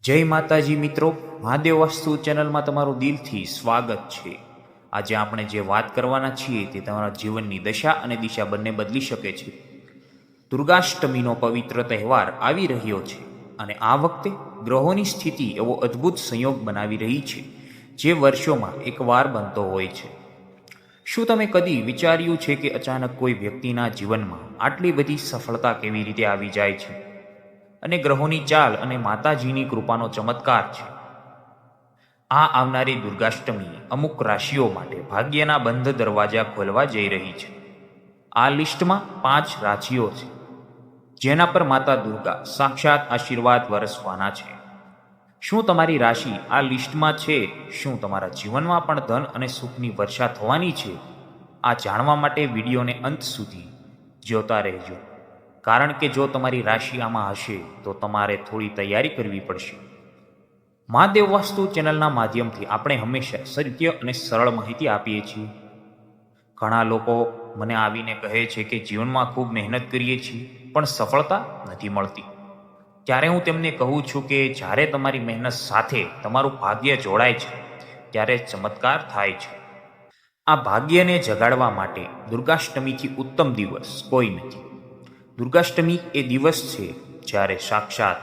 જય માતાજી મિત્રો, મહાદેવ વાસ્તુ ચેનલમાં તમારું દિલથી સ્વાગત છે। આજે આપણે જે વાત કરવાના છીએ તે તમારા જીવનની દશા અને દિશા બંને બદલી શકે છે। દુર્ગાષ્ટમીનો પવિત્ર તહેવાર આવી રહ્યો છે અને આ વખતે ગ્રહોની સ્થિતિ એવો અદ્ભુત સંયોગ બનાવી રહી છે જે વર્ષોમાં એકવાર બનતો હોય છે। શું તમે કદી વિચાર્યું છે કે અચાનક કોઈ વ્યક્તિના જીવનમાં આટલી બધી સફળતા કેવી રીતે આવી જાય છે? અને ગ્રહોની ચાલ અને માતાજીની કૃપાનો ચમત્કાર છે। આ આવનારી દુર્ગાષ્ટમી અમુક રાશિઓ માટે ભાગ્યના બંધ દરવાજા ખોલવા જઈ રહી છે। આ લિસ્ટમાં 5 રાશિઓ છે જેના પર માતા દુર્ગા સાક્ષાત આશીર્વાદ વરસવાના છે। શું તમારી રાશિ આ લિસ્ટમાં છે? શું તમારા જીવનમાં પણ ધન અને સુખની વર્ષા થવાની છે? આ જાણવા માટે વિડીયોને અંત સુધી જોતા રહેજો, કારણ કે જો તમારી રાશિ આમાં હશે તો તમારે થોડી તૈયારી કરવી પડશે। મહાદેવ વાસ્તુ ચેનલના માધ્યમથી આપણે હંમેશા સત્ય અને સરળ માહિતી આપીએ છીએ। ઘણા લોકો મને આવીને કહે છે કે જીવનમાં ખૂબ મહેનત કરીએ છીએ પણ સફળતા નથી મળતી। ત્યારે હું તેમને કહું છું કે જ્યારે તમારી મહેનત સાથે તમારું ભાગ્ય જોડાય છે ત્યારે ચમત્કાર થાય છે। આ ભાગ્યને જગાડવા માટે દુર્ગાષ્ટમીથી ઉત્તમ દિવસ કોઈ નથી। દુર્ગાષ્ટમી એ દિવસ છે જ્યારે સાક્ષાત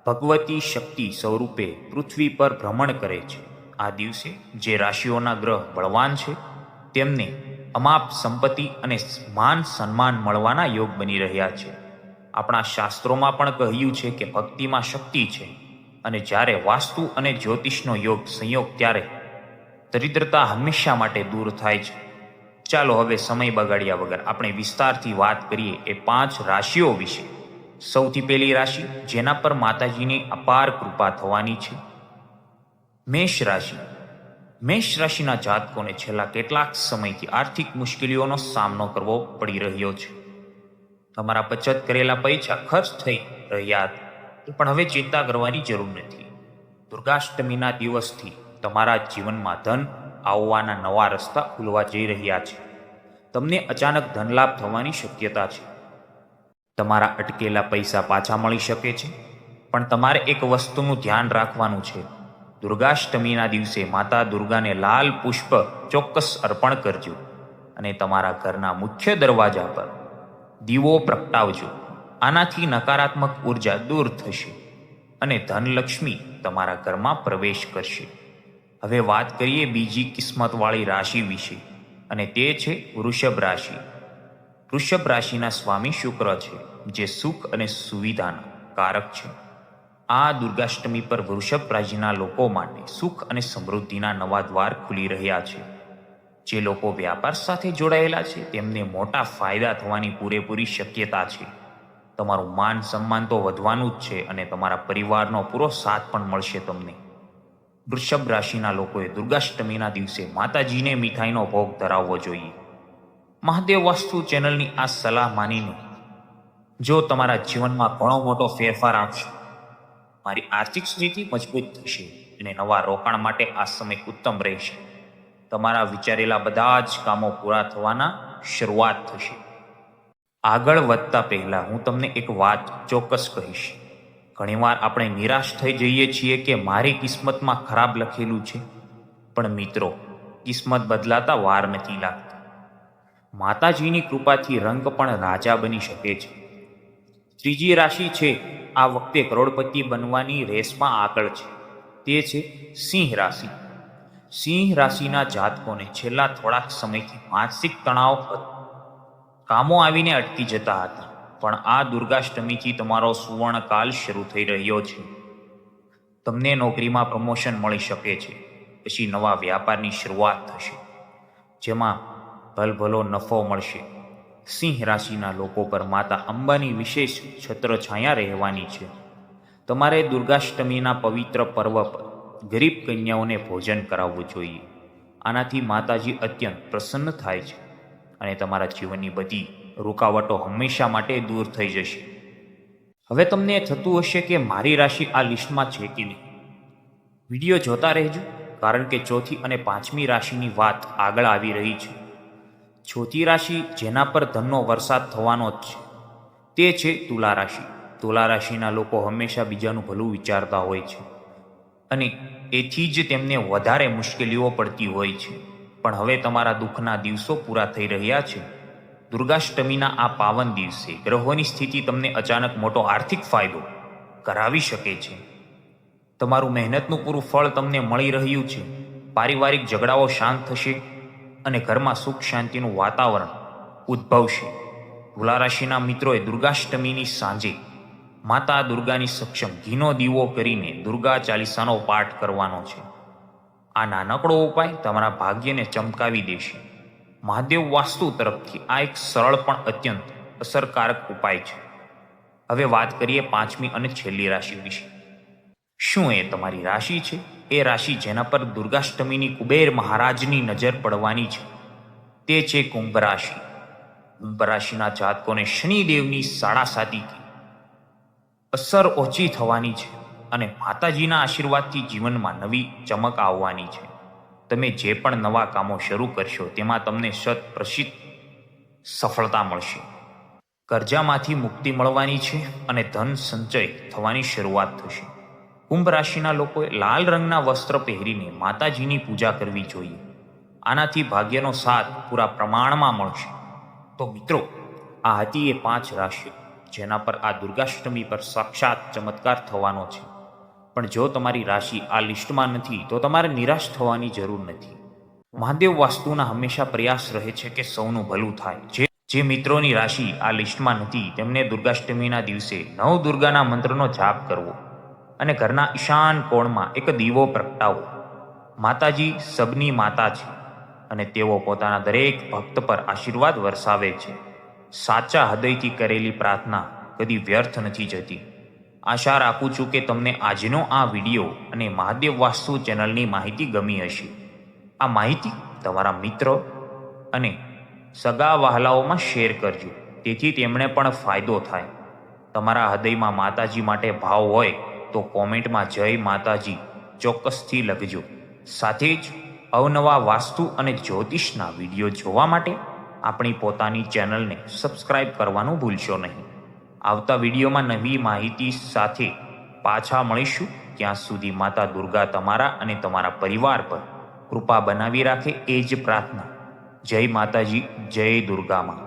ભગવતી શક્તિ સ્વરૂપે પૃથ્વી પર ભ્રમણ કરે છે। આ દિવસે જે રાશિઓના ગ્રહ બળવાન છે તેમને અમાપ સંપત્તિ અને માન સન્માન મળવાના યોગ બની રહ્યા છે। આપણા શાસ્ત્રોમાં પણ કહ્યું છે કે ભક્તિમાં શક્તિ છે અને જ્યારે વાસ્તુ અને જ્યોતિષનો સંયોગ ત્યારે દરિદ્રતા હંમેશા માટે દૂર થાય છે। ચાલો હવે સમય બગાડ્યા વગર આપણે વિસ્તારથી વાત કરીએ એ 5 રાશિઓ વિશે। સૌથી પહેલી રાશિ જેના પર માતાજીની અપાર કૃપા થવાની છે, મેષ રાશિ। મેષ રાશિના જાતકોને છેલ્લા કેટલાક સમયથી આર્થિક મુશ્કેલીઓનો સામનો કરવો પડી રહ્યો છે। તમારા બચત કરેલા પૈસા ખર્ચ થઈ રહ્યા હતા પણ હવે ચિંતા કરવાની જરૂર નથી। દુર્ગાષ્ટમીના દિવસથી તમારા જીવનમાં ધન આવવાના નવા રસ્તા ખુલવા જઈ રહ્યા છે। તમને અચાનક ધનલાભ થવાની શક્યતા છે। તમારા અટકેલા પૈસા પાછા મળી શકે છે, પણ તમારે એક વસ્તુનું ધ્યાન રાખવાનું છે। દુર્ગાષ્ટમીના દિવસે માતા દુર્ગાને લાલ પુષ્પ ચોક્કસ અર્પણ કરજો અને તમારા ઘરના મુખ્ય દરવાજા પર દીવો પ્રગટાવજો। આનાથી નકારાત્મક ઉર્જા દૂર થશે અને ધનલક્ષ્મી તમારા ઘરમાં પ્રવેશ કરશે। હવે વાત કરીએ બીજી કિસ્મતવાળી રાશિ વિશે અને તે છે વૃષભ રાશિ। વૃષભ રાશિના સ્વામી શુક્ર છે જે સુખ અને સુવિધાના કારક છે। આ દુર્ગાષ્ટમી પર વૃષભ રાશિના લોકો માટે સુખ અને સમૃદ્ધિના નવા દ્વાર ખુલી રહ્યા છે। જે લોકો વ્યાપાર સાથે જોડાયેલા છે તેમને મોટા ફાયદા થવાની પૂરેપૂરી શક્યતા છે। તમારું માન સન્માન તો વધવાનું જ છે અને તમારા પરિવારનો પૂરો સાથ પણ મળશે તમને। વૃષભ રાશિના લોકોએ દુર્ગાષ્ટમીના દિવસે માતાજીને મીઠાઈનો ભોગ ધરાવવો જોઈએ। મહાદેવ વાસ્તુ ચેનલની આ સલાહ માનીને જો તમારા જીવનમાં ઘણો મોટો ફેરફાર આવશે, મારી આર્થિક સ્થિતિ મજબૂત થશે અને નવા રોકાણ માટે આ સમય ઉત્તમ રહેશે। તમારા વિચારેલા બધા જ કામો પૂરા થવાના શરૂઆત થશે। આગળ વધતા પહેલા હું તમને એક વાત ચોક્કસ કહીશ। ઘણીવાર આપણે નિરાશ થઈ જઈએ છીએ કે મારી કિસ્મતમાં ખરાબ લખેલું છે, પણ મિત્રો, કિસ્મત બદલાતા વાર નથી લાગતી। માતાજીની કૃપાથી રંગ પણ રાજા બની શકે છે। ત્રીજી રાશિ છે આ વખતે કરોડપતિ બનવાની રેસમાં આગળ છે, તે છે સિંહ રાશિ। સિંહ રાશિના જાતકોને છેલ્લા થોડાક સમયથી માનસિક તણાવ કામો આવીને અટકી જતા હતા, પણ આ દુર્ગાષ્ટમીથી તમારો સુવર્ણકાલ શરૂ થઈ રહ્યો છે। તમને નોકરીમાં પ્રમોશન મળી શકે છે, પછી નવા વ્યાપારની શરૂઆત થશે જેમાં ભલભલો નફો મળશે। સિંહ રાશિના લોકો પર માતા અંબાની વિશેષ છત્રછાયા રહેવાની છે। તમારે દુર્ગાષ્ટમીના પવિત્ર પર્વ પર ગરીબ કન્યાઓને ભોજન કરાવવું જોઈએ। આનાથી માતાજી અત્યંત પ્રસન્ન થાય છે અને તમારા જીવનની બધી રૂકાવટો હંમેશા માટે દૂર થઈ જશે। હવે તમને થતું હશે કે મારી રાશિ આ લિસ્ટમાં છે કે નહીં? વિડીયો જોતા રહેજો, કારણ કે ચોથી અને 5મી રાશિની વાત આગળ આવી રહી છે। ચોથી રાશિ જેના પર ધનનો વરસાદ થવાનો જ છે તે છે તુલા રાશિ। તુલા રાશિના લોકો હંમેશા બીજાનું ભલું વિચારતા હોય છે અને એથી જ તેમને વધારે મુશ્કેલીઓ પડતી હોય છે. પણ હવે તમારા દુઃખના દિવસો પૂરા થઈ રહ્યા છે. દુર્ગાષ્ટમીના આ પાવન દિવસે ગ્રહોની સ્થિતિ તમને અચાનક મોટો આર્થિક ફાયદો કરાવી શકે છે. તમારું મહેનતનું પૂરું ફળ તમને મળી રહ્યું છે. પારિવારિક ઝઘડાઓ શાંત થશે અને ઘરમાં સુખ શાંતિનું વાતાવરણ ઉદ્ભવશે. તુલા રાશિના મિત્રોએ દુર્ગાષ્ટમીની સાંજે માતા દુર્ગાની સક્ષમ ઘીનો દીવો કરીને દુર્ગા ચાલીસાનો પાઠ કરવાનો છે. આ નાનકડો ઉપાય તમારા ભાગ્યને ચમકાવી દેશે. મહાદેવ વાસ્તુ તરફથી આ એક સરળ પણ અત્યંત અસરકારક ઉપાય છે. હવે વાત કરીએ પાંચમી અને છેલ્લી રાશિ વિશે. શું એ તમારી રાશિ છે? એ રાશિ જેના પર દુર્ગાષ્ટમીની કુબેર મહારાજની નજર પડવાની છે તે છે કુંભ રાશિ. કુંભ રાશિના જાતકોને શનિદેવની સાડાસાતીથી અસર ઓછી થવાની છે અને માતાજીના આશીર્વાદથી જીવનમાં નવી ચમક આવવાની છે. તમે જે પણ નવા કામો શરૂ કરશો તેમાં તમને 100% સફળતા મળશે. કર્જામાંથી મુક્તિ મળવાની છે અને ધન સંચય થવાની શરૂઆત થશે. કુંભ રાશિના લોકોએ લાલ રંગના વસ્ત્ર પહેરીને માતાજીની પૂજા કરવી જોઈએ. આનાથી ભાગ્યનો સાથ પૂરા પ્રમાણમાં મળશે. તો મિત્રો, આ હતી એ 5 રાશિઓ જેના પર આ દુર્ગાષ્ટમી પર સાક્ષાત ચમત્કાર થવાનો છે. પણ જો તમારી રાશિ આ લિસ્ટમાં નથી તો તમારે નિરાશ થવાની જરૂર નથી. મહાદેવ વાસ્તુના હંમેશા પ્રયાસ રહે છે કે સૌનું ભલું થાય. જે મિત્રોની રાશિ આ લિસ્ટમાં નથી તેમને દુર્ગાષ્ટમીના દિવસે નવદુર્ગાના મંત્રનો જાપ કરવો અને ઘરના ઈશાન કોણમાં એક દીવો પ્રગટાવો. માતાજી સબની માતા છે અને તેઓ પોતાના દરેક ભક્ત પર આશીર્વાદ વરસાવે છે. સાચા હૃદયથી કરેલી પ્રાર્થના કદી વ્યર્થ નથી જતી. આશા રાખું છું કે તમને આજનો આ વિડીયો અને મહાદેવ વાસ્તુ ચેનલની માહિતી ગમી હશે. આ માહિતી તમારા મિત્રો અને સગા વહાલાઓમાં શેર કરજો તેથી તેમણે પણ ફાયદો થાય. તમારા હૃદયમાં માતાજી માટે ભાવ હોય તો કોમેન્ટમાં જય માતાજી ચોક્કસથી લખજો. સાથે જ અવનવા વાસ્તુ અને જ્યોતિષના વિડીયો જોવા માટે આપણી પોતાની ચેનલને સબસ્ક્રાઇબ કરવાનું ભૂલશો નહીં. આવતા વિડીયોમાં નવી માહિતી સાથે પાછા મળીશું. ત્યાં સુધી માતા દુર્ગા તમારા અને તમારા પરિવાર પર કૃપા બનાવી રાખે એ જ પ્રાર્થના. જય માતાજી, જય દુર્ગામાં.